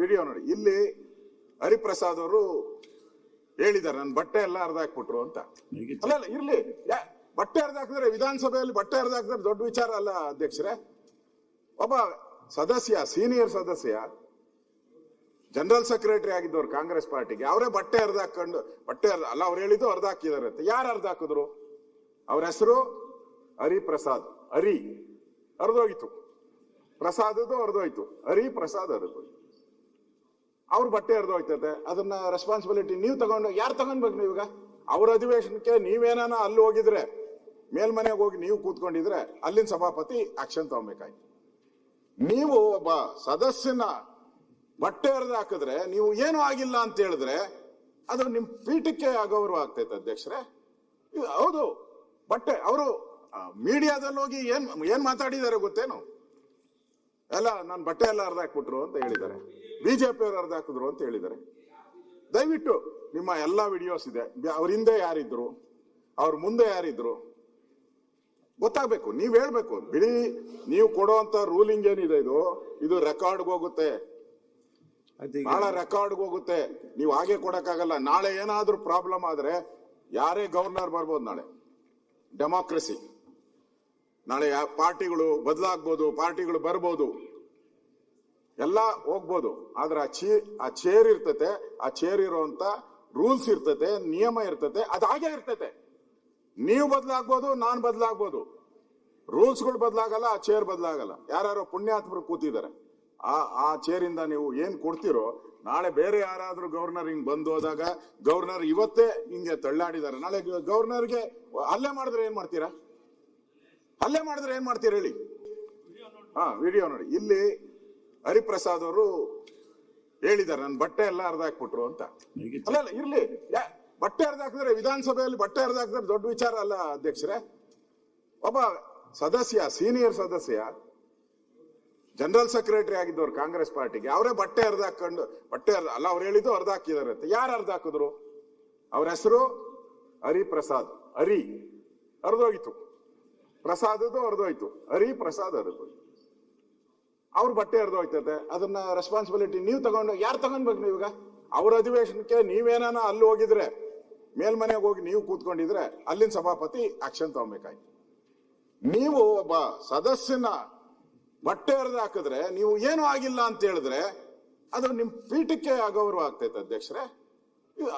Video ನೋಡಿ. ಇಲ್ಲಿ ಹರಿಪ್ರಸಾದ್ ಅವರು ಹೇಳಿದ್ದಾರೆ ನನ್ನ ಬಟ್ಟೆ ಎಲ್ಲ ಹರಿದಾಕ್ಬಿಟ್ರು ಅಂತ. ಅಲ್ಲ ಇರ್ಲಿ, ಬಟ್ಟೆ ಹರಿದಾಕಿದ್ರೆ ವಿಧಾನಸಭೆಯಲ್ಲಿ ಬಟ್ಟೆ ಹರಿದಾಕಿದ್ರೆ ದೊಡ್ಡ ವಿಚಾರ ಅಲ್ಲ ಅಧ್ಯಕ್ಷರೇ. ಒಬ್ಬ ಸದಸ್ಯ, ಸೀನಿಯರ್ ಸದಸ್ಯ, ಜನರಲ್ ಸೆಕ್ರೆಟರಿ ಆಗಿದ್ದವ್ರು ಕಾಂಗ್ರೆಸ್ ಪಾರ್ಟಿಗೆ, ಅವರೇ ಬಟ್ಟೆ ಹರಿದಾಕೊಂಡು ಅಲ್ಲ ಅವ್ರು ಹೇಳಿದ್ದು ಹರಿದಾಕಿದಾರೆ ಅಂತ. ಯಾರು ಹರಿದಾಕಿದ್ರು? ಅವ್ರ ಹೆಸರು ಹರಿಪ್ರಸಾದ್. ಹರಿ ಹರಿದೋಯ್ತು, ಪ್ರಸಾದದ್ದು ಹರಿದೋಯ್ತು, ಹರಿಪ್ರಸಾದ್ ಹರಿದೋಯ್ತು. ಅವ್ರ ಬಟ್ಟೆ ಹರಿದೋಯ್ತದೆ, ಅದನ್ನ ರೆಸ್ಪಾನ್ಸಿಬಿಲಿಟಿ ನೀವು ತಗೊಂಡು ಯಾರು ತಗೊಂಡ್ಬೇಕು? ನೀವೀಗ ಅವ್ರ ಅಧಿವೇಶನಕ್ಕೆ ನೀವೇನಾನ ಅಲ್ಲಿ ಹೋಗಿದ್ರೆ, ಮೇಲ್ಮನೆಗೆ ಹೋಗಿ ನೀವು ಕೂತ್ಕೊಂಡಿದ್ರೆ ಅಲ್ಲಿನ ಸಭಾಪತಿ ಆಕ್ಷನ್ ತಗೊಬೇಕಾಯ್ತು. ನೀವು ಒಬ್ಬ ಸದಸ್ಯನ ಬಟ್ಟೆ ಹರಿದು ಹಾಕಿದ್ರೆ, ನೀವು ಏನು ಆಗಿಲ್ಲ ಅಂತ ಹೇಳಿದ್ರೆ ಅದು ನಿಮ್ ಪೀಠಕ್ಕೆ ಅಗೌರವ ಆಗ್ತೈತೆ ಅಧ್ಯಕ್ಷರೇ. ಹೌದು, ಬಟ್ಟೆ ಅವರು ಮೀಡಿಯಾದಲ್ಲಿ ಹೋಗಿ ಏನ್ ಮಾತಾಡಿದ್ದಾರೆ ಗೊತ್ತೇನು? ಎಲ್ಲ ನನ್ನ ಬಟ್ಟೆ ಎಲ್ಲ ಹರಿದಾಕ್ಬಿಟ್ರು ಅಂತ ಹೇಳಿದ್ದಾರೆ, ಬಿಜೆಪಿ ಅವರು ಹರಿದಾಕಿದ್ರು ಅಂತ ಹೇಳಿದ್ದಾರೆ. ದಯವಿಟ್ಟು ನಿಮ್ಮ ಎಲ್ಲಾ ವಿಡಿಯೋಸ್ ಇದೆ, ಅವ್ರ ಹಿಂದೆ ಯಾರಿದ್ರು, ಅವ್ರ ಮುಂದೆ ಯಾರಿದ್ರು ಗೊತ್ತಾಗ್ಬೇಕು. ನೀವ್ ಹೇಳ್ಬೇಕು. ಬಿಡಿ, ನೀವು ಕೊಡುವಂತ ರೂಲಿಂಗ್ ಏನಿದೆ ಇದು ರೆಕಾರ್ಡ್ಗೆ ಹೋಗುತ್ತೆ, ಬಹಳ ರೆಕಾರ್ಡ್ಗೆ ಹೋಗುತ್ತೆ. ನೀವು ಹಾಗೆ ಕೊಡಕ್ಕಾಗಲ್ಲ. ನಾಳೆ ಏನಾದ್ರೂ ಪ್ರಾಬ್ಲಮ್ ಆದ್ರೆ ಯಾರೇ ಗವರ್ನರ್ ಬರ್ಬೋದು. ನಾಳೆ ಡೆಮಾಕ್ರಸಿ, ನಾಳೆ ಪಾರ್ಟಿಗಳು ಬದಲಾಗ್ಬೋದು, ಪಾರ್ಟಿಗಳು ಬರ್ಬೋದು, ಎಲ್ಲ ಹೋಗ್ಬೋದು. ಆದ್ರೆ ಆ ಚೇರ್ ಇರ್ತತೆ, ಆ ಚೇರ್ ಇರುವಂತ ರೂಲ್ಸ್ ಇರ್ತತೆ, ನಿಯಮ ಇರ್ತತೆ, ಅದು ಹಾಗೆ ಇರ್ತತೆ. ನೀವು ಬದಲಾಗ್ಬೋದು, ನಾನ್ ಬದಲಾಗ್ಬೋದು, ರೂಲ್ಸ್ಗಳು ಬದಲಾಗಲ್ಲ, ಆ ಚೇರ್ ಬದಲಾಗಲ್ಲ. ಯಾರು ಪುಣ್ಯಾತ್ಮರು ಕೂತಿದ್ದಾರೆ, ಆ ಚೇರಿಂದ ನೀವು ಏನ್ ಕೊಡ್ತಿರೋ, ನಾಳೆ ಬೇರೆ ಯಾರಾದ್ರೂ ಗವರ್ನರ್ ಹಿಂಗ್ ಬಂದು ಹೋದಾಗ, ಗವರ್ನರ್ ಇವತ್ತೇ ಹಿಂಗೆ ತಳ್ಳಾಡಿದ್ದಾರೆ, ನಾಳೆ ಗವರ್ನರ್ಗೆ ಹಲ್ಲೆ ಮಾಡಿದ್ರೆ ಏನ್ ಮಾಡ್ತೀರಾ? ಹಲ್ಲೆ ಮಾಡಿದ್ರೆ ಏನ್ ಮಾಡ್ತೀರಾ ಹೇಳಿ? ವಿಡಿಯೋ ನೋಡಿ. ಇಲ್ಲಿ ಹರಿಪ್ರಸಾದ್ ಅವರು ಹೇಳಿದ್ದಾರೆ ನನ್ನ ಬಟ್ಟೆ ಎಲ್ಲ ಹರಿದಾಕ್ಬಿಟ್ರು ಅಂತ. ಅಲ್ಲ ಇರ್ಲಿ, ಬಟ್ಟೆ ಹರಿದಾಕಿದ್ರೆ ವಿಧಾನಸಭೆಯಲ್ಲಿ ಬಟ್ಟೆ ಹರಿದಾಕಿದ್ರೆ ದೊಡ್ಡ ವಿಚಾರ ಅಲ್ಲ ಅಧ್ಯಕ್ಷರೇ. ಒಬ್ಬ ಸದಸ್ಯ, ಸೀನಿಯರ್ ಸದಸ್ಯ, ಜನರಲ್ ಸೆಕ್ರೆಟರಿ ಆಗಿದ್ದವ್ರು ಕಾಂಗ್ರೆಸ್ ಪಾರ್ಟಿಗೆ, ಅವರೇ ಬಟ್ಟೆ ಹರಿದಾಕೊಂಡು ಅಲ್ಲ ಅವ್ರು ಹೇಳಿದ್ದು ಹರಿದಾಕಿದಾರೆ ಅಂತ. ಯಾರು ಹರಿದಾಕಿದ್ರು? ಅವ್ರ ಹೆಸರು ಹರಿಪ್ರಸಾದ್. ಹರಿ ಹರಿದೋಯ್ತು, ಪ್ರಸಾದದ್ದು ಹರಿದೋಯ್ತು, ಹರಿಪ್ರಸಾದ್ ಹರಿದೋಯ್ತು. ಅವ್ರ ಬಟ್ಟೆ ಹರಿದೋಯ್ತದೆ, ಅದನ್ನ ರೆಸ್ಪಾನ್ಸಿಬಿಲಿಟಿ ನೀವು ತಗೊಂಡು ಯಾರು ತಗೊಂಡ್ಬೇಕು? ನೀವೀಗ ಅವ್ರ ಅಧಿವೇಶನಕ್ಕೆ ನೀವೇನಾನ ಅಲ್ಲಿ ಹೋಗಿದ್ರೆ, ಮೇಲ್ಮನೆಗೆ ಹೋಗಿ ನೀವು ಕೂತ್ಕೊಂಡಿದ್ರೆ ಅಲ್ಲಿನ ಸಭಾಪತಿ ಆಕ್ಷನ್ ತಗೊಬೇಕಾಯ್ತು. ನೀವು ಒಬ್ಬ ಸದಸ್ಯನ ಬಟ್ಟೆ ಹರಿದು ಹಾಕಿದ್ರೆ, ನೀವು ಏನು ಆಗಿಲ್ಲ ಅಂತ ಹೇಳಿದ್ರೆ ಅದು ನಿಮ್ ಪೀಠಕ್ಕೆ ಅಗೌರವ ಆಗ್ತೈತೆ ಅಧ್ಯಕ್ಷರೇ.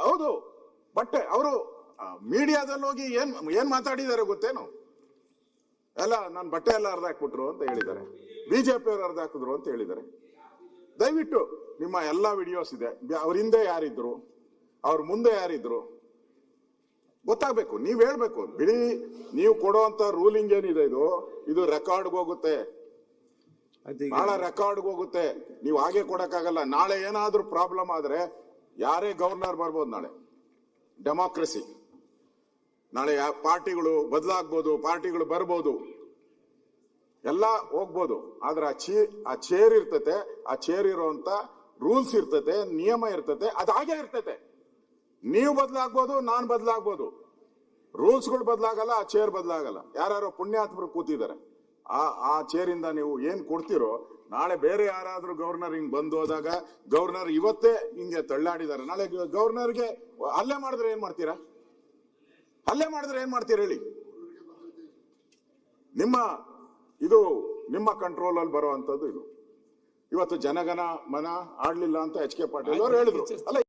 ಹೌದು, ಬಟ್ಟೆ ಅವರು ಮೀಡಿಯಾದಲ್ಲಿ ಹೋಗಿ ಏನ್ ಮಾತಾಡಿದ್ದಾರೆ ಗೊತ್ತೇನು? ಎಲ್ಲ ನನ್ನ ಬಟ್ಟೆ ಎಲ್ಲ ಹರಿದಾಕ್ಬಿಟ್ರು ಅಂತ ಹೇಳಿದ್ದಾರೆ, ಬಿಜೆಪಿ ಅವರು ಹರಿದಾಕಿದ್ರು ಅಂತ ಹೇಳಿದ್ದಾರೆ. ದಯವಿಟ್ಟು ನಿಮ್ಮ ಎಲ್ಲಾ ವಿಡಿಯೋಸ್ ಇದೆ, ಅವ್ರ ಹಿಂದೆ ಯಾರಿದ್ರು, ಅವ್ರ ಮುಂದೆ ಯಾರಿದ್ರು ಗೊತ್ತಾಗ್ಬೇಕು. ನೀವ್ ಹೇಳ್ಬೇಕು. ಬಿಡಿ, ನೀವು ಕೊಡುವಂತ ರೂಲಿಂಗ್ ಏನಿದೆ ಇದು ರೆಕಾರ್ಡ್ಗೆ ಹೋಗುತ್ತೆ, ಬಹಳ ರೆಕಾರ್ಡ್ಗೆ ಹೋಗುತ್ತೆ. ನೀವು ಹಾಗೆ ಕೊಡಕ್ಕಾಗಲ್ಲ. ನಾಳೆ ಏನಾದ್ರೂ ಪ್ರಾಬ್ಲಮ್ ಆದ್ರೆ ಯಾರೇ ಗವರ್ನರ್ ಬರ್ಬೋದು. ನಾಳೆ ಡೆಮಾಕ್ರಸಿ, ನಾಳೆ ಪಾರ್ಟಿಗಳು ಬದಲಾಗ್ಬೋದು, ಪಾರ್ಟಿಗಳು ಬರ್ಬೋದು, ಎಲ್ಲ ಹೋಗ್ಬೋದು. ಆದ್ರೆ ಆ ಚೇರ್ ಇರ್ತತೆ, ಆ ಚೇರ್ ಇರುವಂತ ರೂಲ್ಸ್ ಇರ್ತತೆ, ನಿಯಮ ಇರ್ತತೆ, ಅದು ಹಾಗೆ ಇರ್ತತೆ. ನೀವು ಬದಲಾಗ್ಬೋದು, ನಾನ್ ಬದಲಾಗ್ಬೋದು, ರೂಲ್ಸ್ಗಳು ಬದಲಾಗಲ್ಲ, ಆ ಚೇರ್ ಬದಲಾಗಲ್ಲ. ಯಾರು ಪುಣ್ಯಾತ್ಮರು ಕೂತಿದ್ದಾರೆ, ಆ ಚೇರಿಂದ ನೀವು ಏನ್ ಕೊಡ್ತಿರೋ, ನಾಳೆ ಬೇರೆ ಯಾರಾದ್ರೂ ಗವರ್ನರ್ ಹಿಂಗ್ ಬಂದು ಹೋದಾಗ, ಗವರ್ನರ್ ಇವತ್ತೇ ಹಿಂಗೆ ತಳ್ಳಾಡಿದ್ದಾರೆ, ನಾಳೆ ಗವರ್ನರ್ಗೆ ಹಲ್ಲೆ ಮಾಡಿದ್ರೆ ಏನ್ ಮಾಡ್ತೀರಾ? ಹಲ್ಲೆ ಮಾಡಿದ್ರೆ ಏನ್ ಮಾಡ್ತೀರಾ ಹೇಳಿ? ನಿಮ್ಮ ಕಂಟ್ರೋಲ್ ಅಲ್ಲಿ ಬರುವಂತದ್ದು ಇದು. ಇವತ್ತು ಜನಗಣ ಮನ ಆಡ್ಲಿಲ್ಲ ಅಂತ ಎಚ್ ಕೆ ಪಾಟೀಲ್ ಅವರು ಹೇಳಿದ್ರು. ಅಲ್ಲ